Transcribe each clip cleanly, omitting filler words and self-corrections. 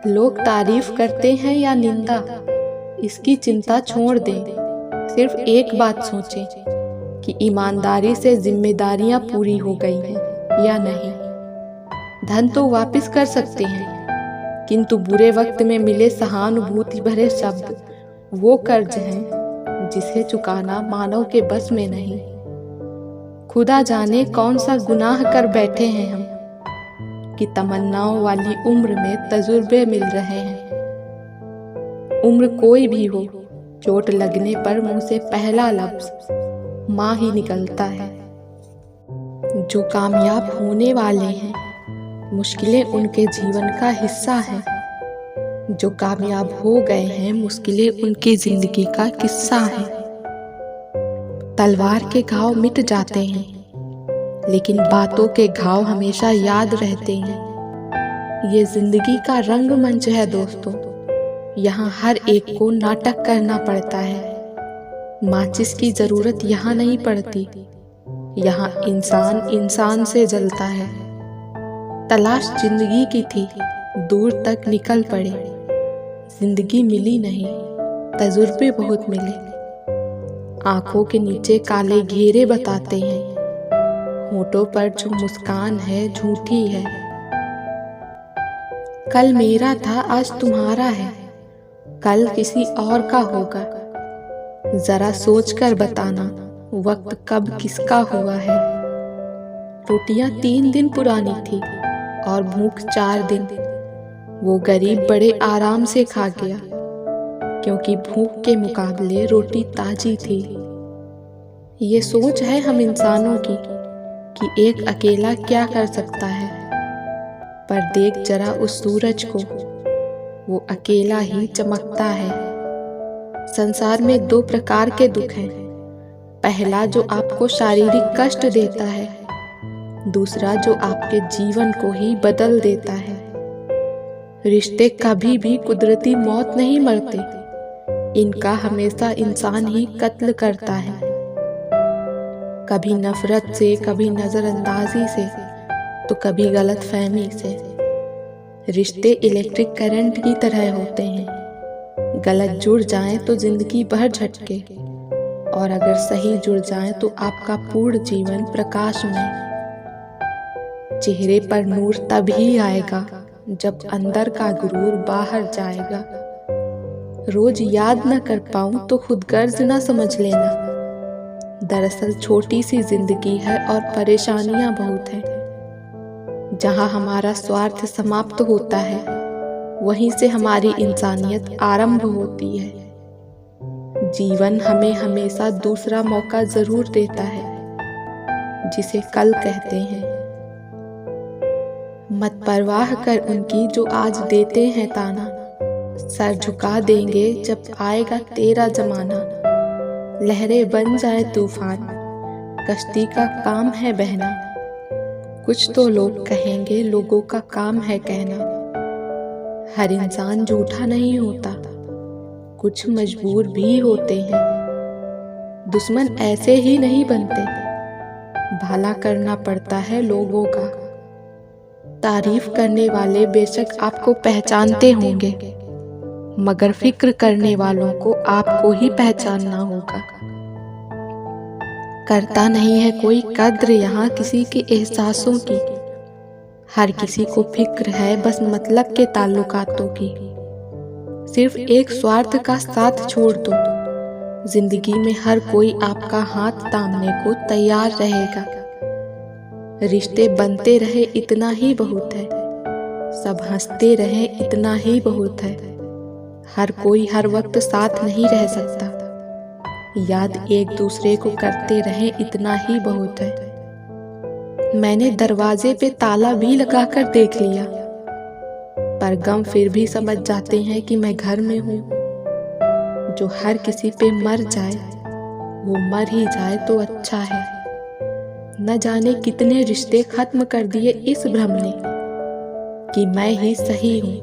लोग तारीफ करते हैं या निंदा, इसकी चिंता छोड़ दें। सिर्फ एक बात सोचें कि ईमानदारी से जिम्मेदारियां पूरी हो गई हैं या नहीं। धन तो वापस कर सकते हैं, किंतु बुरे वक्त में मिले सहानुभूति भरे शब्द वो कर्ज हैं जिसे चुकाना मानव के बस में नहीं। खुदा जाने कौन सा गुनाह कर बैठे हैं हम कि तमन्नाओं वाली उम्र में तजुर्बे मिल रहे हैं। उम्र कोई भी हो, चोट लगने पर मुंह से पहला लफ्ज माँ ही निकलता है। जो कामयाब होने वाले हैं, मुश्किलें उनके जीवन का हिस्सा हैं। जो कामयाब हो गए हैं, मुश्किलें उनकी जिंदगी का किस्सा है। तलवार के घाव मिट जाते हैं, लेकिन बातों के घाव हमेशा याद रहते हैं। ये जिंदगी का रंगमंच है दोस्तों, यहाँ हर एक को नाटक करना पड़ता है। माचिस की जरूरत यहाँ नहीं पड़ती, यहाँ इंसान इंसान से जलता है। तलाश जिंदगी की थी, दूर तक निकल पड़े। जिंदगी मिली नहीं, तजुर्बे बहुत मिले। आंखों के नीचे काले घेरे बताते हैं, होठों पर जो मुस्कान है झूठी है। कल मेरा था, आज तुम्हारा है, कल किसी और का होगा। जरा सोच कर बताना, वक्त कब किसका हुआ है। रोटियां 3 दिन पुरानी थी और भूख 4 दिन। वो गरीब बड़े आराम से खा गया, क्योंकि भूख के मुकाबले रोटी ताजी थी। ये सोच है हम इंसानों की कि एक अकेला क्या कर सकता है, पर देख जरा उस सूरज को, वो अकेला ही चमकता है। संसार में 2 प्रकार के दुख हैं। पहला जो आपको शारीरिक कष्ट देता है, दूसरा जो आपके जीवन को ही बदल देता है। रिश्ते कभी भी कुदरती मौत नहीं मरते, इनका हमेशा इंसान ही कत्ल करता है। कभी नफरत से, कभी नजरअंदाजी से, तो कभी गलतफहमी से। रिश्ते इलेक्ट्रिक करंट की तरह होते हैं, गलत जुड़ जाएं तो जिंदगी भर झटके, और अगर सही जुड़ जाएं तो आपका पूर्ण जीवन प्रकाश में। चेहरे पर नूर तभी आएगा जब अंदर का गुरूर बाहर जाएगा। रोज याद न कर पाऊं तो खुद गर्ज न समझ लेना। दरअसल छोटी सी जिंदगी है और परेशानियां बहुत हैं। जहां हमारा स्वार्थ समाप्त होता है, वहीं से हमारी इंसानियत आरंभ होती है। जीवन हमें हमेशा दूसरा मौका जरूर देता है, जिसे कल कहते हैं। मत परवाह कर उनकी जो आज देते हैं ताना, सर झुका देंगे जब आएगा तेरा जमाना। लहरें बन जाए तूफान, कश्ती का काम है बहना। कुछ तो लोग कहेंगे, लोगों का काम है कहना। हर इंसान झूठा नहीं होता, कुछ मजबूर भी होते हैं। दुश्मन ऐसे ही नहीं बनते, भला करना पड़ता है लोगों का। तारीफ करने वाले बेशक आपको पहचानते होंगे, मगर फिक्र करने वालों को आपको ही पहचानना होगा। करता नहीं है कोई कद्र यहाँ किसी के एहसासों की। हर किसी को फिक्र है बस मतलब के ताल्लुकातों की। सिर्फ एक स्वार्थ का साथ छोड़ दो, जिंदगी में हर कोई आपका हाथ थामने को तैयार रहेगा। रिश्ते बनते रहे इतना ही बहुत है, सब हंसते रहे इतना ही बहुत है। हर कोई हर वक्त साथ नहीं रह सकता, याद एक दूसरे को करते रहे इतना ही बहुत है। मैंने दरवाजे पे ताला भी लगाकर देख लिया, पर गम फिर भी समझ जाते हैं कि मैं घर में हूँ। जो हर किसी पे मर जाए, वो मर ही जाए तो अच्छा है। न जाने कितने रिश्ते खत्म कर दिए इस भ्रम ने कि मैं ही सही हूँ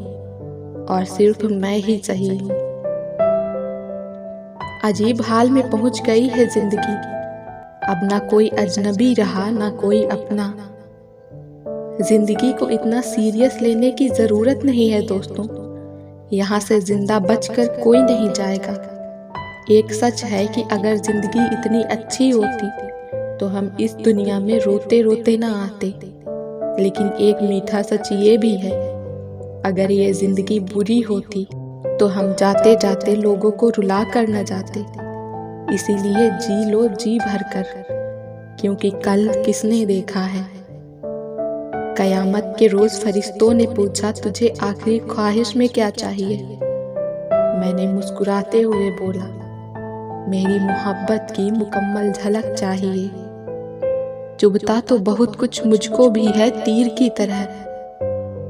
और सिर्फ मैं ही सही हूँ। अजीब हाल में पहुंच गई है जिंदगी, अब ना कोई अजनबी रहा ना कोई अपना। जिंदगी को इतना सीरियस लेने की जरूरत नहीं है दोस्तों। यहाँ से जिंदा बचकर कोई नहीं जाएगा। एक सच है कि अगर जिंदगी इतनी अच्छी होती तो हम इस दुनिया में रोते रोते ना आते। लेकिन एक मीठा सच ये भी है, अगर ये जिंदगी बुरी होती तो हम जाते जाते लोगों को रुला कर न जाते। इसीलिए जी लो जी भर कर, क्योंकि कल किसने देखा है। कयामत के रोज फरिश्तों ने पूछा, तुझे आखिरी ख्वाहिश में क्या चाहिए? मैंने मुस्कुराते हुए बोला, मेरी मोहब्बत की मुकम्मल झलक चाहिए। चुभता तो बहुत कुछ मुझको भी है तीर की तरह,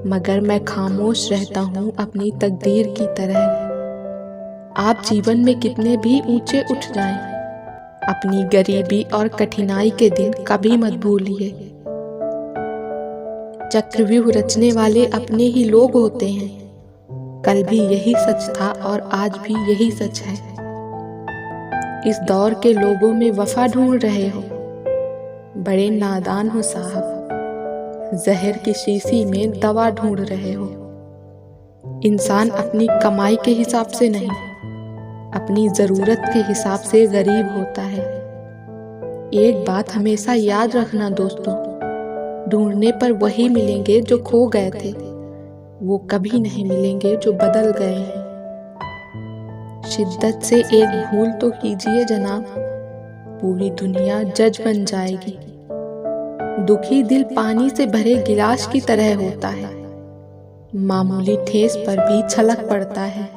मगर मैं खामोश रहता हूँ अपनी तकदीर की तरह। आप जीवन में कितने भी ऊंचे उठ जाएं, अपनी गरीबी और कठिनाई के दिन कभी मत भूलिए। चक्रव्यूह रचने वाले अपने ही लोग होते हैं। कल भी यही सच था और आज भी यही सच है। इस दौर के लोगों में वफा ढूंढ रहे हो, बड़े नादान हो साहब। जहर की शीशी में दवा ढूंढ रहे हो। इंसान अपनी कमाई के हिसाब से नहीं, अपनी जरूरत के हिसाब से गरीब होता है। एक बात हमेशा याद रखना दोस्तों, ढूंढने पर वही मिलेंगे जो खो गए थे, वो कभी नहीं मिलेंगे जो बदल गए हैं। शिद्दत से एक भूल तो कीजिए जनाब, पूरी दुनिया जज बन जाएगी। दुखी दिल पानी से भरे गिलास की तरह होता है, मामूली ठेस पर भी छलक पड़ता है।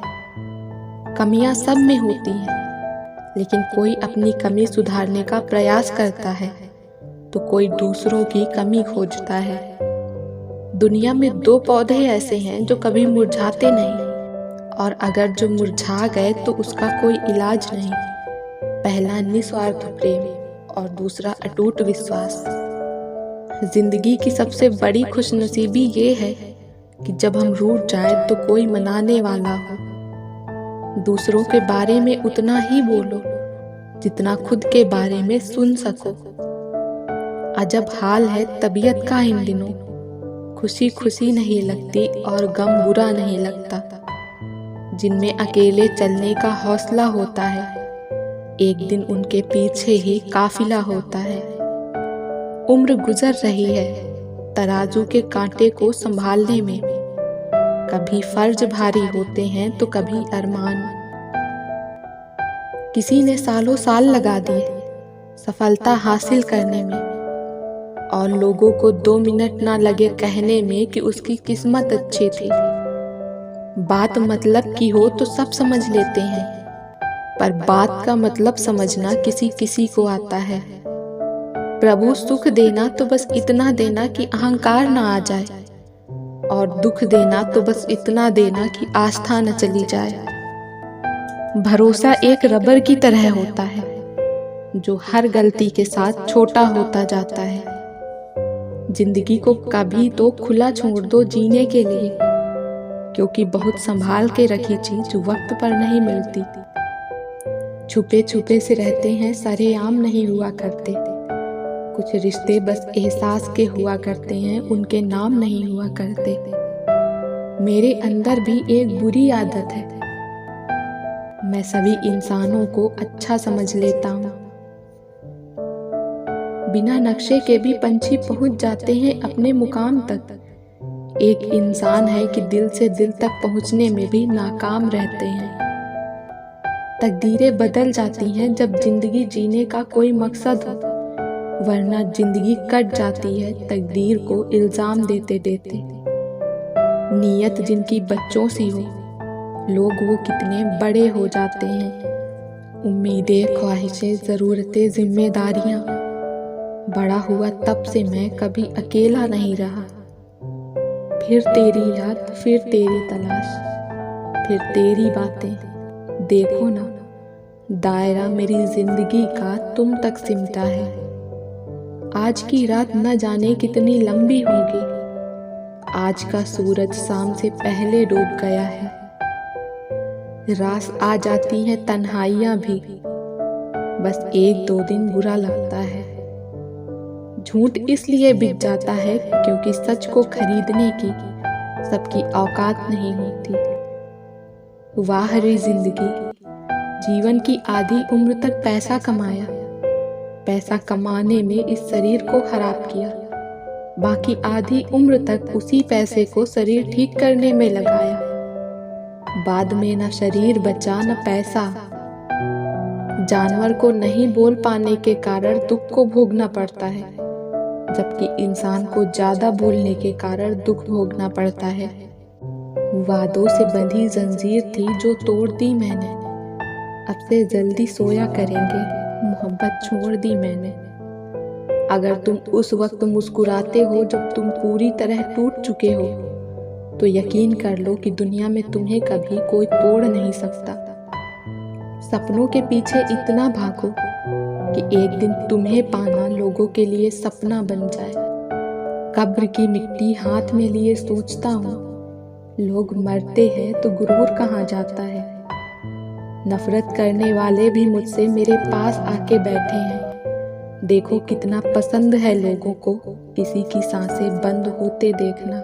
कमियां सब में होती हैं, लेकिन कोई अपनी कमी सुधारने का प्रयास करता है तो कोई दूसरों की कमी खोजता है। दुनिया में दो पौधे ऐसे हैं जो कभी मुरझाते नहीं, और अगर जो मुरझा गए तो उसका कोई इलाज नहीं। पहला निस्वार्थ प्रेम और दूसरा अटूट विश्वास। जिंदगी की सबसे बड़ी खुशनसीबी ये है कि जब हम रूठ जाएं तो कोई मनाने वाला हो। दूसरों के बारे में उतना ही बोलो जितना खुद के बारे में सुन सको। अजब हाल है तबीयत का इन दिनों, खुशी खुशी नहीं लगती और गम बुरा नहीं लगता। जिनमें अकेले चलने का हौसला होता है, एक दिन उनके पीछे ही काफिला होता है। उम्र गुजर रही है तराजू के कांटे को संभालने में। कभी फर्ज भारी होते हैं तो कभी अरमान। किसी ने सालों साल लगा दिए सफलता हासिल करने में, और लोगों को 2 मिनट ना लगे कहने में कि उसकी किस्मत अच्छी थी। बात मतलब की हो तो सब समझ लेते हैं, पर बात का मतलब समझना किसी किसी को आता है। प्रभु सुख देना तो बस इतना देना कि अहंकार ना आ जाए, और दुख देना तो बस इतना देना कि आस्था न चली जाए। भरोसा एक रबर की तरह होता है जो हर गलती के साथ छोटा होता जाता है। जिंदगी को कभी तो खुला छोड़ दो जीने के लिए, क्योंकि बहुत संभाल के रखी चीज वक्त पर नहीं मिलती। छुपे छुपे से रहते हैं, सरेआम नहीं हुआ करते। कुछ रिश्ते बस एहसास के हुआ करते हैं, उनके नाम नहीं हुआ करते। मेरे अंदर भी एक बुरी आदत है, मैं सभी इंसानों को अच्छा समझ लेता हूँ। बिना नक्शे के भी पंछी पहुंच जाते हैं अपने मुकाम तक। एक इंसान है कि दिल से दिल तक पहुंचने में भी नाकाम रहते हैं। तकदीरें बदल जाती हैं जब जिंदगी जीने का कोई मकसद हो, वरना जिंदगी कट जाती है तकदीर को इल्जाम देते देते। नीयत जिनकी बच्चों सी हो, लोग वो कितने बड़े हो जाते हैं। उम्मीदें, ख्वाहिशें, ज़रूरतें, जिम्मेदारियां। बड़ा हुआ तब से मैं कभी अकेला नहीं रहा। फिर तेरी याद, फिर तेरी तलाश, फिर तेरी बातें। देखो ना, दायरा मेरी जिंदगी का तुम तक सिमटा है। आज की रात न जाने कितनी लंबी होगी। आज का सूरज शाम से पहले डूब गया है। रास आ जाती हैं तन्हाइयां भी, बस 1-2 दिन बुरा लगता है। झूठ इसलिए बिक जाता है क्योंकि सच को खरीदने की सबकी औकात नहीं होती। वाह रे जिंदगी, जीवन की आधी उम्र तक पैसा कमाया, पैसा कमाने में इस शरीर को खराब किया, बाकी आधी उम्र तक उसी पैसे को शरीर ठीक करने में लगाया। बाद में न शरीर बचा न पैसा। जानवर को नहीं बोल पाने के कारण दुख को भोगना पड़ता है, जबकि इंसान को ज्यादा बोलने के कारण दुख भोगना पड़ता है। वादों से बंधी जंजीर थी जो तोड़ दी मैंने, अब से जल्दी सोया करेंगे, मोहब्बत छोड़ दी मैंने। अगर तुम उस वक्त मुस्कुराते हो जब तुम पूरी तरह टूट चुके हो, तो यकीन कर लो कि दुनिया में तुम्हें कभी कोई तोड़ नहीं सकता। सपनों के पीछे इतना भागो कि एक दिन तुम्हें पाना लोगों के लिए सपना बन जाए। कब्र की मिट्टी हाथ में लिए सोचता हूँ, लोग मरते हैं तो गुरूर कहाँ जाता है। नफरत करने वाले भी मुझसे मेरे पास आके बैठे हैं। देखो कितना पसंद है लोगों को किसी की सांसें बंद होते देखना।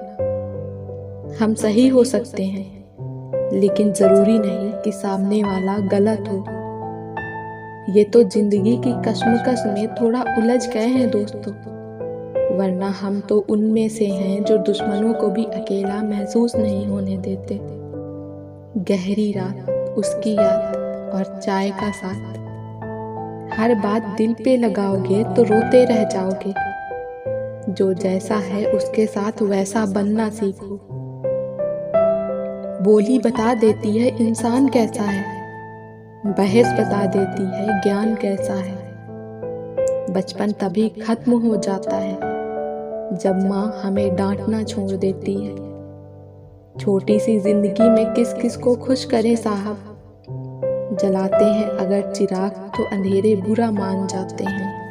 हम सही हो सकते हैं, लेकिन जरूरी नहीं कि सामने वाला गलत हो। ये तो जिंदगी की कश्मकश में थोड़ा उलझ गए हैं दोस्तों, वरना हम तो उनमें से हैं जो दुश्मनों को भी अकेला महसूस नहीं होने देते। गहरी रात, उसकी याद और चाय का साथ, हर बात दिल पे लगाओगे तो रोते रह जाओगे। जो जैसा है उसके साथ वैसा बनना सीखो। बोली बता देती है इंसान कैसा है, बहस बता देती है ज्ञान कैसा है। बचपन तभी खत्म हो जाता है जब माँ हमें डांटना छोड़ देती है। छोटी सी जिंदगी में किस किस को खुश करें साहब, जलाते हैं अगर चिराग तो अंधेरे बुरा मान जाते हैं।